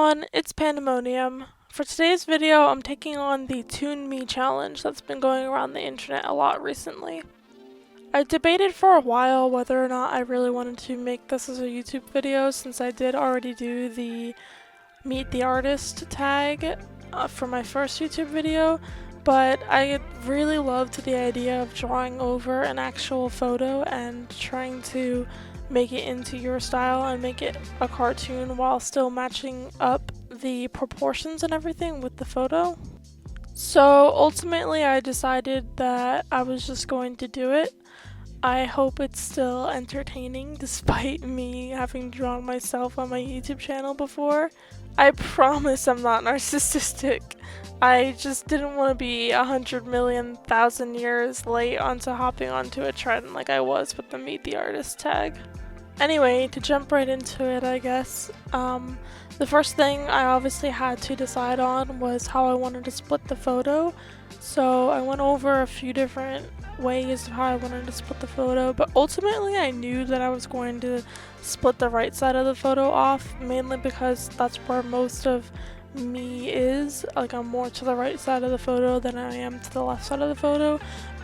everyone, it's Pandemonium. For today's video, I'm taking on the Toon Me challenge that's been going around the internet a lot recently. I debated for a while whether or not I really wanted to make this as a YouTube video since I did already do the Meet the Artist tag for my first YouTube video, but I really loved the idea of drawing over an actual photo and trying to make it into your style and make it a cartoon while still matching up the proportions and everything with the photo. So ultimately I decided that I was just going to do it. I hope it's still entertaining despite me having drawn myself on my YouTube channel before. I promise I'm not narcissistic. I just didn't want to be 100,000,000 years late onto hopping onto a trend like I was with the Meet the Artist tag. Anyway, to jump right into it, I guess, the first thing I obviously had to decide on was how I wanted to split the photo. So I went over a few different ways of how I wanted to split the photo, but ultimately I knew that I was going to split the right side of the photo off, mainly because that's where most of me is. Like, I'm more to the right side of the photo than I am to the left side of the photo.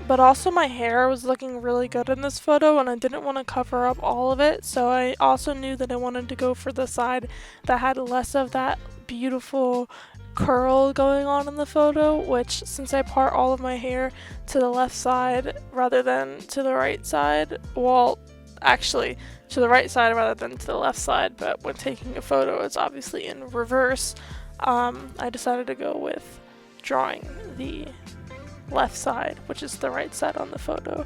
But also my hair was looking really good in this photo and I didn't want to cover up all of it, so I also knew that I wanted to go for the side that had less of that beautiful curl going on in the photo, which, since I part all of my hair to the left side rather than to the right side, well, actually to the right side rather than to the left side, but when taking a photo it's obviously in reverse, I decided to go with drawing the left side, which is the right side on the photo.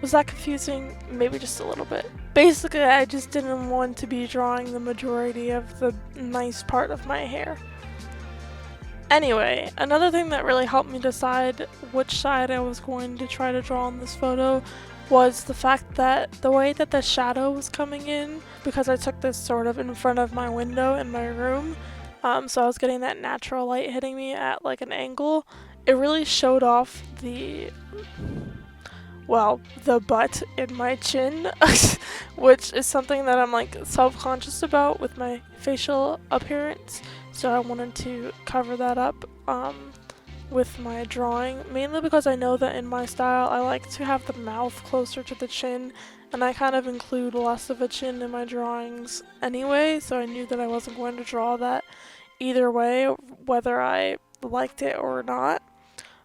Was that confusing? Maybe just a little bit. Basically, I just didn't want to be drawing the majority of the nice part of my hair. Anyway, another thing that really helped me decide which side I was going to try to draw in this photo was the fact that the way that the shadow was coming in, because I took this sort of in front of my window in my room, so I was getting that natural light hitting me at like an angle. It really showed off the butt in my chin, which is something that I'm like self-conscious about with my facial appearance, so I wanted to cover that up with my drawing, mainly because I know that in my style I like to have the mouth closer to the chin, and I kind of include less of a chin in my drawings anyway, so I knew that I wasn't going to draw that either way, whether I liked it or not.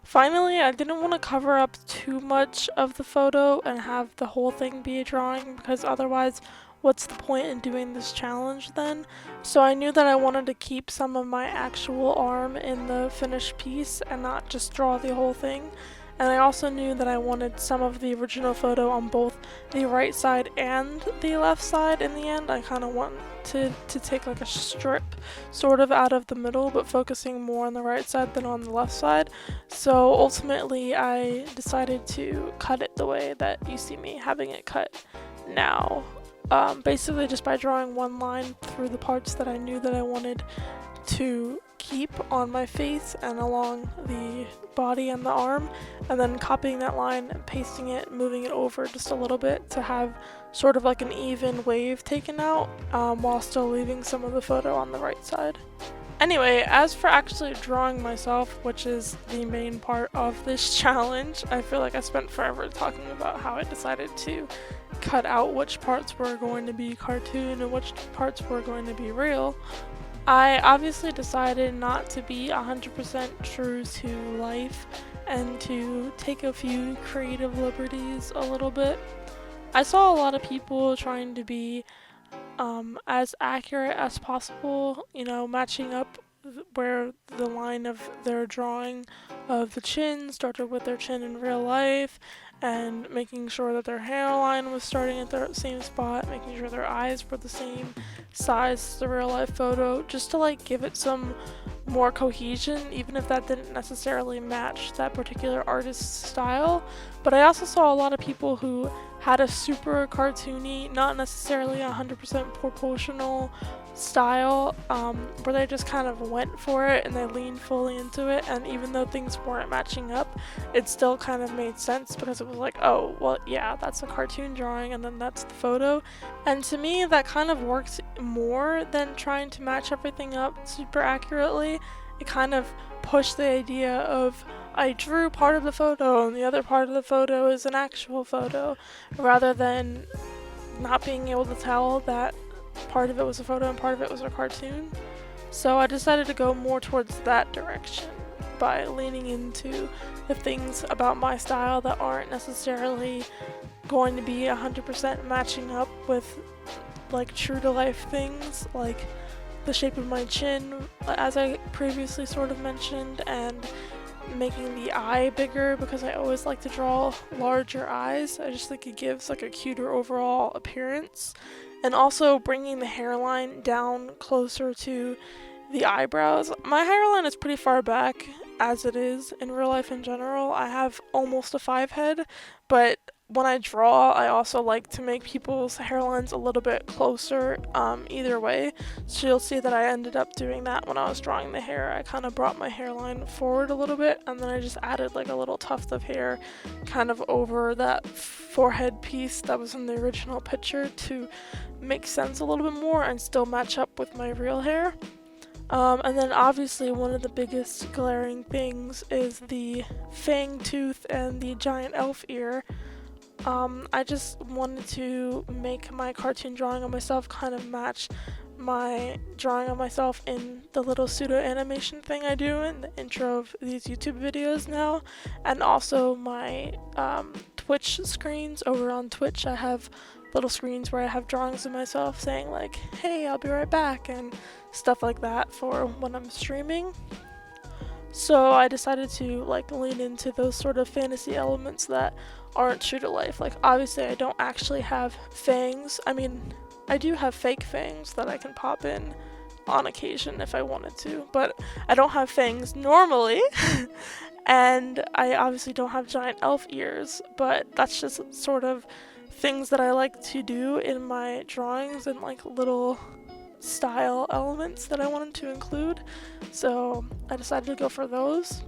Finally, I didn't want to cover up too much of the photo and have the whole thing be a drawing, because otherwise what's the point in doing this challenge then? So I knew that I wanted to keep some of my actual arm in the finished piece and not just draw the whole thing. And I also knew that I wanted some of the original photo on both the right side and the left side in the end. I kind of wanted to take like a strip sort of out of the middle, but focusing more on the right side than on the left side. So ultimately I decided to cut it the way that you see me having it cut now. Basically just by drawing one line through the parts that I knew that I wanted to keep on my face and along the body and the arm, and then copying that line and pasting it, moving it over just a little bit to have sort of like an even wave taken out, while still leaving some of the photo on the right side. Anyway, as for actually drawing myself, which is the main part of this challenge, I feel like I spent forever talking about how I decided to cut out which parts were going to be cartoon and which parts were going to be real. I obviously decided not to be 100% true to life and to take a few creative liberties a little bit. I saw a lot of people trying to be as accurate as possible, you know, matching up where the line of their drawing of the chin started with their chin in real life, and making sure that their hairline was starting at the same spot, making sure their eyes were the same size as the real life photo, just to like give it some more cohesion, even if that didn't necessarily match that particular artist's style. But I also saw a lot of people who had a super cartoony, not necessarily 100% proportional style, where they just kind of went for it and they leaned fully into it, and even though things weren't matching up, it still kind of made sense because it was like, oh, well, yeah, that's a cartoon drawing and then that's the photo. And to me, that kind of works more than trying to match everything up super accurately. It kind of pushed the idea of, I drew part of the photo and the other part of the photo is an actual photo, rather than not being able to tell that part of it was a photo and part of it was a cartoon. So I decided to go more towards that direction by leaning into the things about my style that aren't necessarily going to be 100% matching up with like true to life things, like the shape of my chin, as I previously sort of mentioned, and making the eye bigger because I always like to draw larger eyes. I just think it gives like a cuter overall appearance. And also bringing the hairline down closer to the eyebrows. My hairline is pretty far back as it is in real life in general. I have almost a 5 head, but when I draw, I also like to make people's hairlines a little bit closer either way. So you'll see that I ended up doing that when I was drawing the hair. I kind of brought my hairline forward a little bit, and then I just added like a little tuft of hair kind of over that forehead piece that was in the original picture to make sense a little bit more and still match up with my real hair. And then obviously one of the biggest glaring things is the fang tooth and the giant elf ear. I just wanted to make my cartoon drawing of myself kind of match my drawing of myself in the little pseudo animation thing I do in the intro of these YouTube videos now, and also my Twitch screens. Over on Twitch I have little screens where I have drawings of myself saying like, hey, I'll be right back, and stuff like that for when I'm streaming. So I decided to like lean into those sort of fantasy elements that aren't true to life. Like obviously I don't actually have fangs. I mean, I do have fake fangs that I can pop in on occasion if I wanted to, but I don't have fangs normally. And I obviously don't have giant elf ears, but that's just sort of things that I like to do in my drawings and like little style elements that I wanted to include. So I decided to go for those.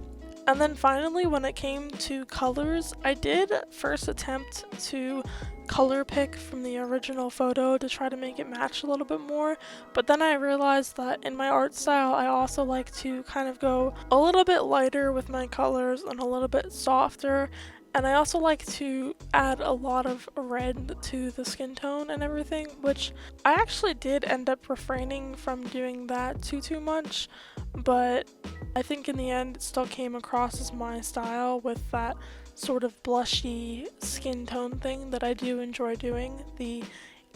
And then finally, when it came to colors, I did first attempt to color pick from the original photo to try to make it match a little bit more, but then I realized that in my art style I also like to kind of go a little bit lighter with my colors and a little bit softer, and I also like to add a lot of red to the skin tone and everything, which I actually did end up refraining from doing that too much, but I think in the end it still came across as my style with that sort of blushy skin tone thing that I do enjoy doing, the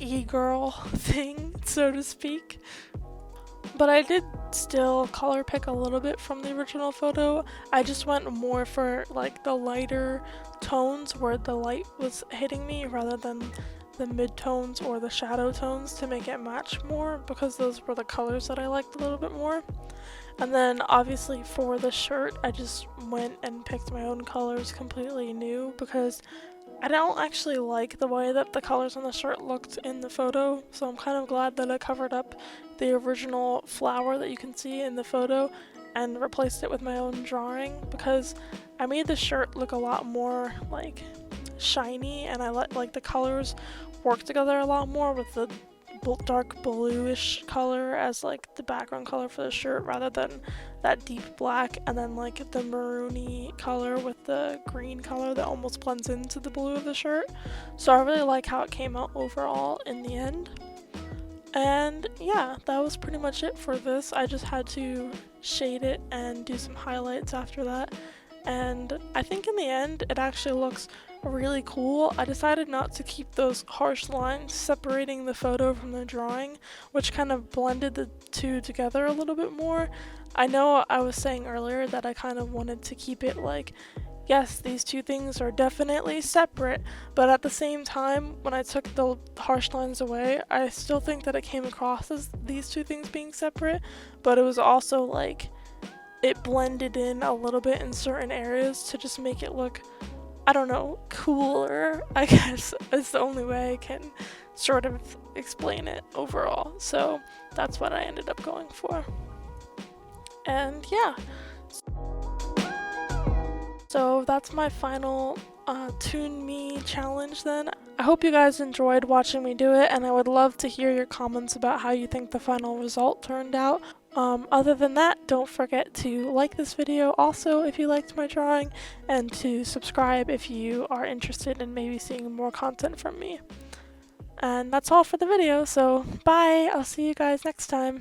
e-girl thing, so to speak. But I did still color pick a little bit from the original photo. I just went more for like the lighter tones where the light was hitting me rather than the mid-tones or the shadow tones to make it match more, because those were the colors that I liked a little bit more. And then obviously for the shirt, I just went and picked my own colors completely new because I don't actually like the way that the colors on the shirt looked in the photo, so I'm kind of glad that I covered up the original flower that you can see in the photo and replaced it with my own drawing, because I made the shirt look a lot more like shiny, and I let like the colors work together a lot more with the dark bluish color as like the background color for the shirt rather than that deep black, and then like the maroony color with the green color that almost blends into the blue of the shirt. So I really like how it came out overall in the end. And yeah, that was pretty much it for this. I just had to shade it and do some highlights after that, and I think in the end it actually looks really cool. I decided not to keep those harsh lines separating the photo from the drawing, which kind of blended the two together a little bit more. I know I was saying earlier that I kind of wanted to keep it like, yes, these two things are definitely separate, but at the same time, when I took the harsh lines away, I still think that it came across as these two things being separate, but it was also like, it blended in a little bit in certain areas to just make it look I don't know, cooler, I guess, is the only way I can sort of explain it overall. So that's what I ended up going for. And yeah, so that's my final Toon Me challenge then. I hope you guys enjoyed watching me do it, and I would love to hear your comments about how you think the final result turned out. Other than that, don't forget to like this video also if you liked my drawing, and to subscribe if you are interested in maybe seeing more content from me. And that's all for the video, so bye! I'll see you guys next time.